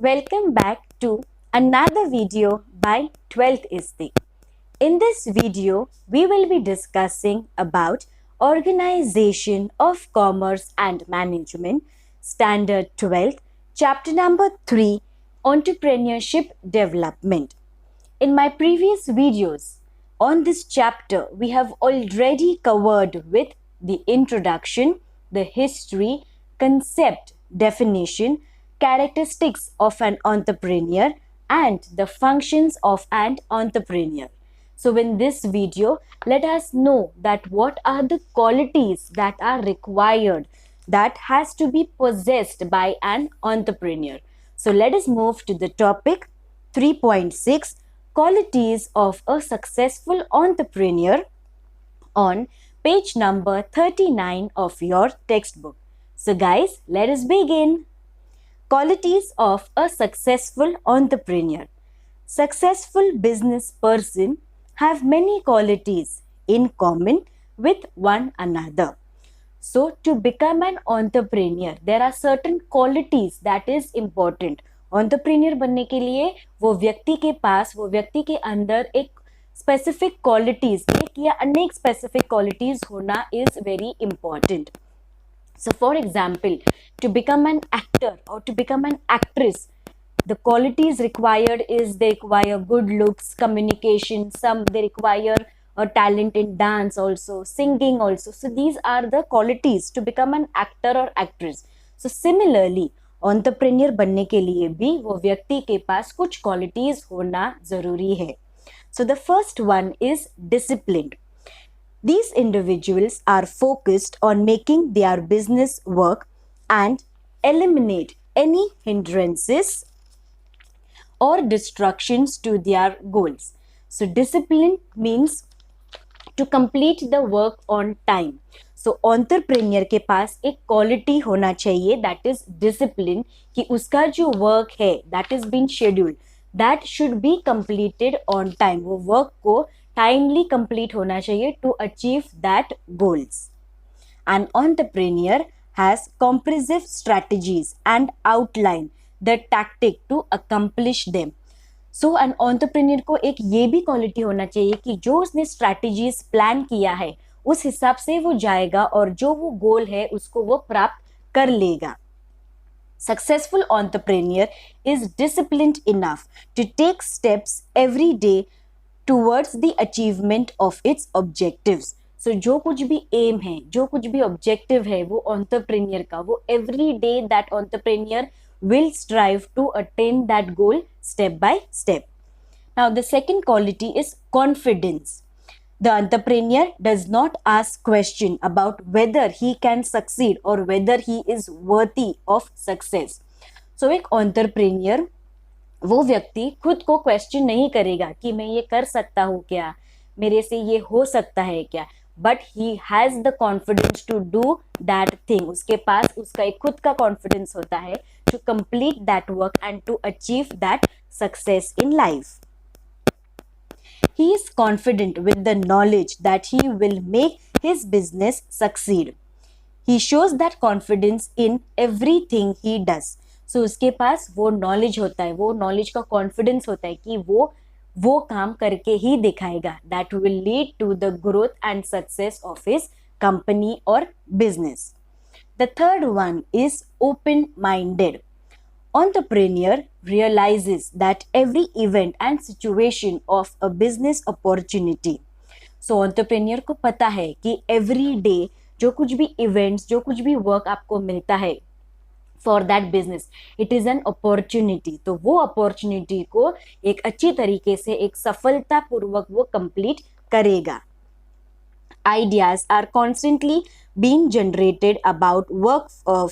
Welcome back to another video by 12th Isti. In this video, we will be discussing about Organization of Commerce and Management, Standard 12th, Chapter number 3, Entrepreneurship Development. In my previous videos on this chapter, we have already covered with the introduction, the history, concept, definition, characteristics of an entrepreneur, and the functions of an entrepreneur. So in this video, let us know that what are the qualities that are required that has to be possessed by an entrepreneur. So let us move to the topic 3.6 Qualities of a Successful Entrepreneur on page number 39 of your textbook. So guys, let us begin. Qualities of a successful entrepreneur. Successful business person have many qualities in common with one another. So to become an entrepreneur, there are certain qualities that is important. Entrepreneur बनने के लिए वो व्यक्ति के पास, वो व्यक्ति के अंदर एक specific qualities, एक या अनेक specific qualities होना is very important. So for example, to become an actor or to become an actress, the qualities required is they require good looks, communication, they require a talent in dance also, singing also. So these are the qualities to become an actor or actress. So similarly, entrepreneur बनने के लिए भी वो व्यक्ति के पास कुछ qualities होना जरूरी है. So the first one is disciplined. These individuals are focused on making their business work and eliminate any hindrances or distractions to their goals. So discipline means to complete the work on time. So entrepreneur के पास एक quality होना चाहिए that is discipline कि उसका जो work है that is being scheduled that should be completed on time. वो work को timely complete होना चाहिए to achieve that goals. An entrepreneur has comprehensive strategies and outline the tactic to accomplish them. So an entrepreneur को एक ये भी quality होना चाहिए कि जो उसने स्ट्रैटेजीज प्लान किया है उस हिसाब से वो जाएगा और जो वो गोल है उसको वो प्राप्त कर लेगा. Successful entrepreneur is disciplined enough to take steps every day towards the achievement of its objectives. So जो कुछ भी aim है, जो कुछ भी objective है वो entrepreneur का, वो every day that entrepreneur will strive to attain that goal step by step. Now the second quality is confidence. The entrepreneur does not ask question about whether he can succeed or whether he is worthy of success. So एक entrepreneur वो व्यक्ति खुद को question नहीं करेगा कि मैं ये कर सकता हूँ क्या, मेरे से ये हो सकता है क्या, but he has the confidence to do that thing. उसके पास उसका एक खुद का कॉन्फिडेंस होता है to complete that work and to achieve that success in life. He is confident with the knowledge that he will make his business succeed. He shows that confidence in everything he does. So उसके पास वो knowledge होता है, वो knowledge का confidence होता है कि वो काम करके ही दिखाएगा. That will lead to the growth and success of his company or business. The third one is open-minded. Entrepreneur realizes that every event and situation of a business opportunity. So entrepreneur को पता है कि every day जो कुछ भी events, जो कुछ भी work आपको मिलता है for that business, it is an opportunity. तो वो opportunity को एक अच्छी तरीके से एक सफलता पूर्वक वो complete करेगा. Ideas are constantly being generated about work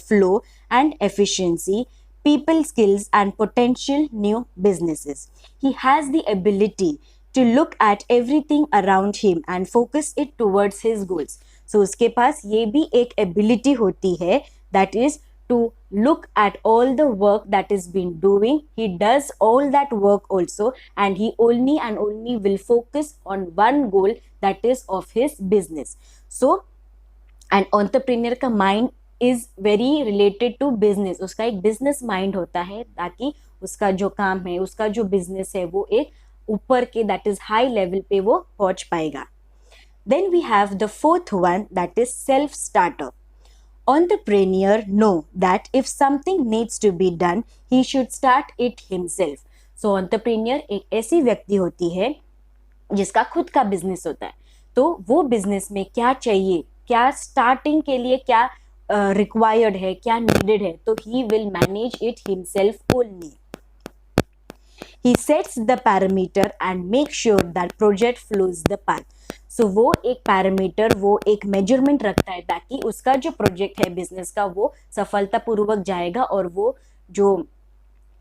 flow and efficiency, people skills and potential new businesses. He has the ability to look at everything around him and focus it towards his goals. So उसके पास ये भी एक ability होती है that is to look at all the work that is being doing. He does all that work also and he only and only will focus on one goal that is of his business. So an entrepreneur का mind is very related to business. उसका एक business mind होता है ताकि उसका जो काम है, उसका जो बिजनेस है, वो एक ऊपर के दैट इज हाई लेवल पे वो पहुंच पाएगा. Then we have the fourth one, that is self-starter. Entrepreneur know that if something needs to be done, he should start it himself. So entrepreneur एक ऐसी व्यक्ति होती है जिसका खुद का बिजनेस होता है. तो वो बिजनेस में क्या चाहिए, क्या स्टार्टिंग के लिए क्या रिक्वायर्ड है, क्या नीडेड है, तो he will manage it himself only. He sets the parameter and make sure that project flows the path. So वो एक पैरामीटर, वो एक मेजरमेंट रखता है ताकि उसका जो प्रोजेक्ट है बिजनेस का वो सफलतापूर्वक जाएगा और वो जो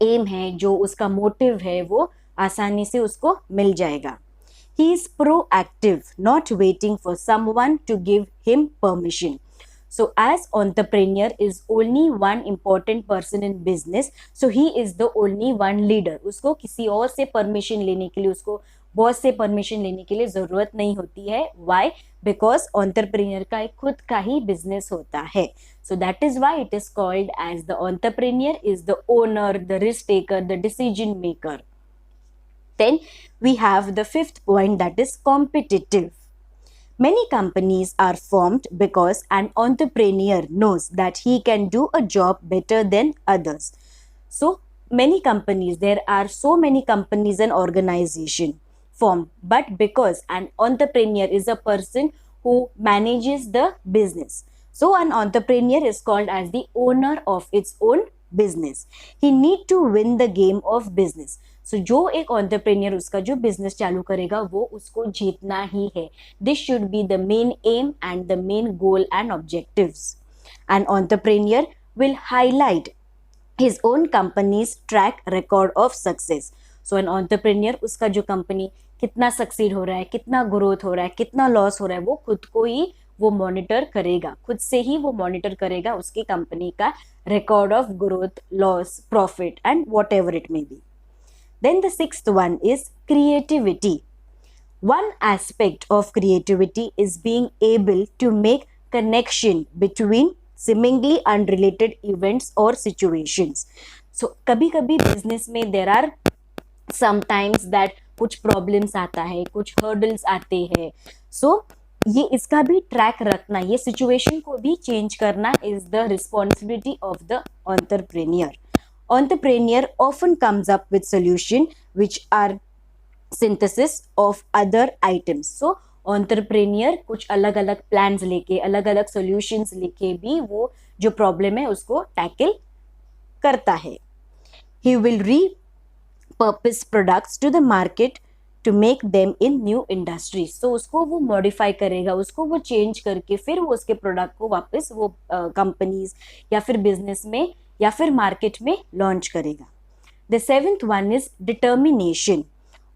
एम है, जो उसका मोटिव है, वो आसानी से उसको मिल जाएगा. He is proactive, not waiting for someone to give him permission. So as entrepreneur is only one important person in business, so he is the only one leader. उसको किसी और से परमिशन लेने के लिए, उसको बॉस से परमिशन लेने के लिए जरूरत नहीं होती है. Why? Because entrepreneur का एक खुद का ही बिजनेस होता है. So that is why it is called as the entrepreneur is the owner, the risk taker, the decision maker. Then we have the fifth point, that is competitive. Many companies are formed because an entrepreneur knows that he can do a job better than others. So many companies, there are so many companies and organizations formed, but because an entrepreneur is a person who manages the business. So an entrepreneur is called as the owner of its own business. He need to win the game of business. So जो एक entrepreneur उसका जो business चालू करेगा वो उसको जीतना ही है. This should be the main aim and the main goal and objectives. An entrepreneur will highlight his own company's track record of success. So an entrepreneur उसका जो company कितना succeed हो रहा है, कितना growth हो रहा है, कितना loss हो रहा है, वो खुद को ही वो मॉनिटर करेगा, खुद से ही वो मॉनिटर करेगा उसकी कंपनी का record of growth, loss, profit and whatever it may be. Then the sixth one is creativity. One aspect of creativity is being able to make connection between seemingly unrelated events or situations. So कभी कभी business में there are sometimes that कुछ problems आता है, कुछ hurdles आते हैं. So ये इसका भी ट्रैक रखना, ये सिचुएशन को भी चेंज करना is the responsibility of the entrepreneur. Entrepreneur often comes up with solution which are synthesis of other items. So entrepreneur कुछ अलग अलग plans लेके, अलग अलग solutions लेके भी वो जो problem है उसको tackle करता है. He will repurpose products to the market to make them in new industries. So उसको वो modify करेगा, उसको वो change करके फिर वो उसके product को वापस वो companies या फिर business में या फिर मार्केट में लॉन्च करेगा. The seventh one is determination.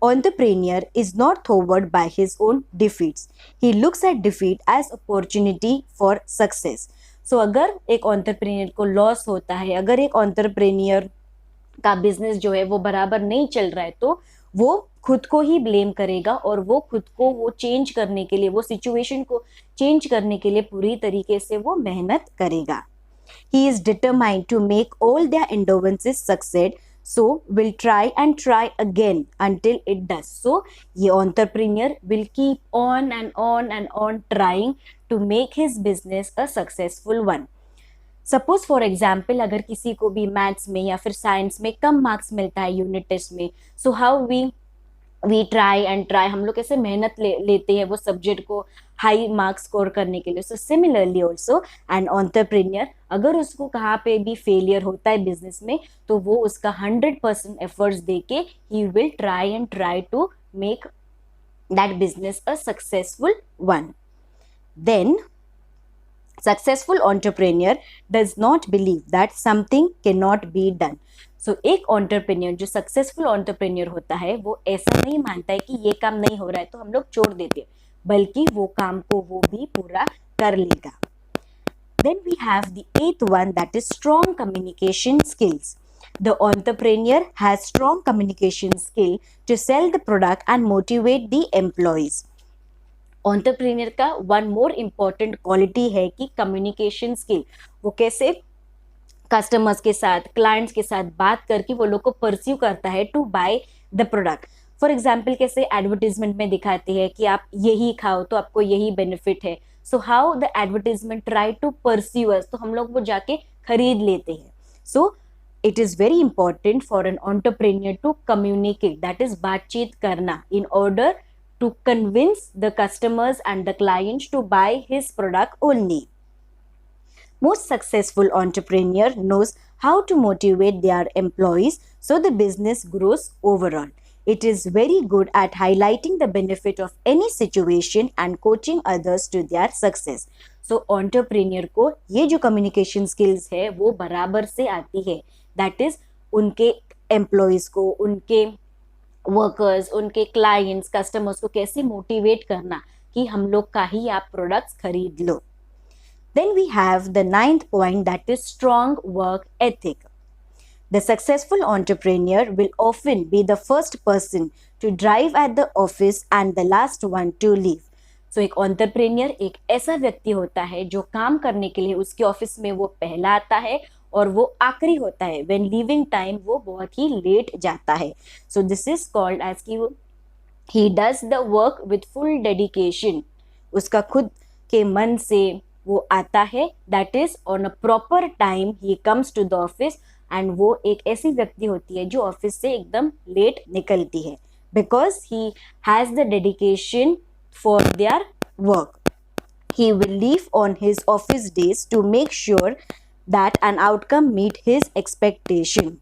Entrepreneur is not thwarted by his own defeats. He looks at defeat as opportunity for success. So अगर एक entrepreneur को लॉस होता है, अगर एक entrepreneur का बिजनेस जो है वो बराबर नहीं चल रहा है, तो वो खुद को ही ब्लेम करेगा और वो खुद को वो चेंज करने के लिए, वो सिचुएशन को चेंज करने के लिए पूरी तरीके से वो मेहनत करेगा. He is determined to make all their endeavors succeed, so will try and try again until it does. So ये entrepreneur will keep on and on and on trying to make his business a successful one. Suppose for example अगर किसी को भी maths में या फिर science में कम marks मिलता है यूनिट टेस्ट में, so how we try and try, हम लोग कैसे मेहनत लेते हैं वो सब्जेक्ट को हाई मार्क्स स्कोर करने के लिए. So similarly also an entrepreneur अगर उसको कहाँ पे भी फेलियर होता है बिजनेस में, तो वो उसका 100% एफर्ट्स देके he will try and try to make that business a successful one. Then successful entrepreneur does not believe that something cannot be done. So एक entrepreneur जो successful entrepreneur होता है वो ऐसा नहीं मानता है कि ये काम नहीं हो रहा है तो हम लोग छोड़ देते हैं, बल्कि वो काम को वो भी पूरा कर लेगा. Then we have the eighth one, that is strong communication skills. The entrepreneur has strong communication skill to sell the product and motivate the employees. Entrepreneur का वन मोर इम्पॉर्टेंट क्वालिटी है कि कम्युनिकेशन स्किल. वो कैसे customers के साथ, clients के साथ बात करके वो लोग को परस्यू करता है to buy the product. For example कैसे एडवर्टीजमेंट में दिखाती है कि आप यही खाओ तो आपको यही बेनिफिट है. So how the advertisement try to pursue us, तो हम लोग वो जाके खरीद लेते हैं. सो it is very important for an entrepreneur to communicate, that is बातचीत करना, in order to convince the customers and the clients to buy his product only. Most successful entrepreneur knows how to motivate their employees so the business grows overall. It is very good at highlighting the benefit of any situation and coaching others to their success. So entrepreneur को ये जो communication skills है वो बराबर से आती है. That is उनके employees को, उनके वर्कर्स, उनके क्लाइंट्स, कस्टमर्स को कैसे मोटिवेट करना कि हम लोग का ही आप प्रोडक्ट्स खरीद लो. Then we have the ninth point, that is strong work ethic. The successful entrepreneur will often be the first person to drive at the office and the last one to leave. So एक entrepreneur एक ऐसा व्यक्ति होता है जो काम करने के लिए उसके ऑफिस में वो पहला आता है और वो आखिरी होता है. When leaving time वो बहुत ही लेट जाता है. So this is called as कि he does the work with full dedication. उसका खुद के मन से वो आता है. That is on a proper time he comes to the office. And वो एक ऐसी व्यक्ति होती है जो ऑफिस से एकदम लेट निकलती है because he has the dedication for their work. He will leave on his office days to make sure that an outcome meet his expectation.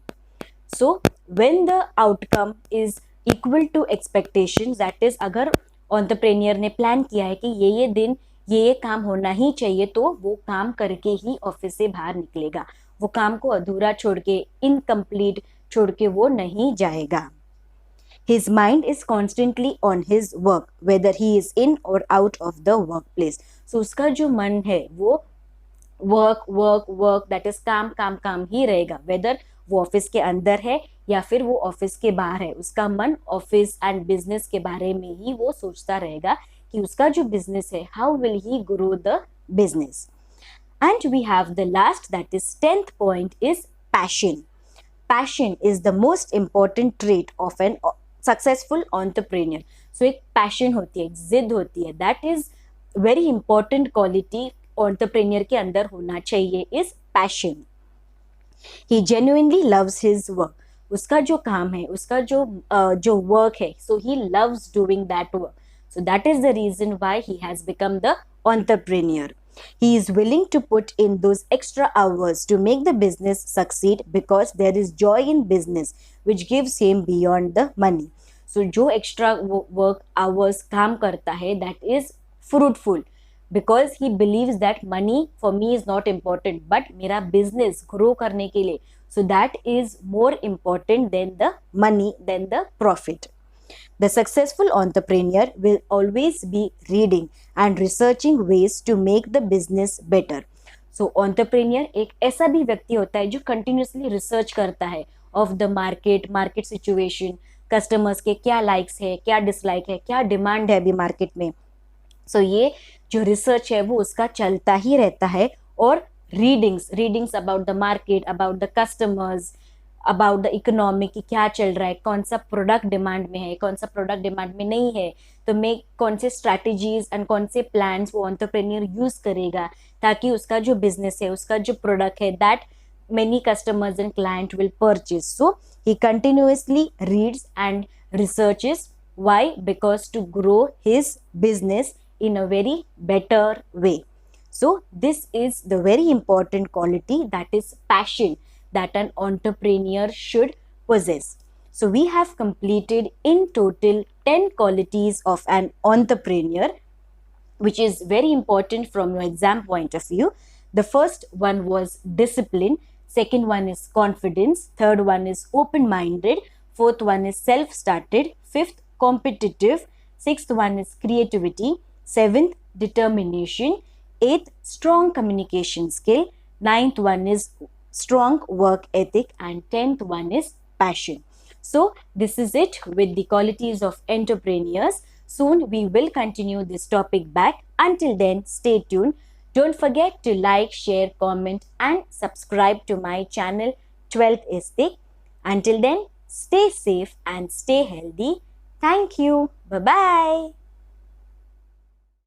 So when the outcome is equal to expectations, that is अगर entrepreneur ने plan किया है कि ये दिन ये काम होना ही चाहिए तो वो काम करके ही ऑफिस से बाहर निकलेगा. वो काम को अधूरा छोड़ के, इनकम्प्लीट छोड़ के वो नहीं जाएगा. His mind is constantly on his work, whether he is in or out of the workplace. So उसका जो मन है वो work work work, that is काम काम काम ही रहेगा. वेदर वो ऑफिस के अंदर है या फिर वो ऑफिस के बाहर है, उसका मन ऑफिस एंड बिजनेस के बारे में ही वो सोचता रहेगा कि उसका जो बिजनेस है, how will he grow the business. And we have the last, that is 10th point, is passion. Passion is the most important trait of an successful entrepreneur. So एक पैशन होती है, एक जिद होती है, that is very important quality entrepreneur के अंदर होना चाहिए, is passion. He genuinely loves his work. उसका जो काम है, उसका जो वर्क है, so he loves doing that work. So that is the reason why he has become the entrepreneur. He is willing to put in those extra hours to make the business succeed because there is joy in business which gives him beyond the money. So जो extra work hours काम करता है, that is fruitful because he believes that money for me is not important, but मेरा business grow करने के लिए, so that is more important than the money, than the profit. The successful entrepreneur will always be reading and researching ways to make the business better. So entrepreneur एक ऐसा भी व्यक्ति होता है जो continuously research करता है of the market situation, customers के क्या likes है, क्या dislike है, क्या demand है अभी market में. So ये जो research है वो उसका चलता ही रहता है. और readings about the market, about the customers, about the economy की क्या चल रहा है, कौन सा प्रोडक्ट डिमांड में है, कौन सा प्रोडक्ट डिमांड में नहीं है, तो मैं कौन से स्ट्रैटेजीज एंड कौन से प्लान्स वो एंटरप्रेन्योर यूज करेगा ताकि उसका जो बिजनेस है, उसका जो प्रोडक्ट है, that many customers and client will purchase. So he continuously reads and researches. Why? Because to grow his business in a very better way. So this is the very important quality, that is passion, that an entrepreneur should possess. So we have completed in total 10 qualities of an entrepreneur, which is very important from your exam point of view. The first one was discipline, second one is confidence, third one is open-minded, fourth one is self-started, fifth competitive, sixth one is creativity, seventh determination, eighth strong communication skill, ninth one is strong work ethic, and 10th one is passion. So this is it with the qualities of entrepreneurs. Soon we will continue this topic back. Until then, stay tuned. Don't forget to like, share, comment and subscribe to my channel 12th is the. Until then, stay safe and stay healthy. Thank you. Bye-bye.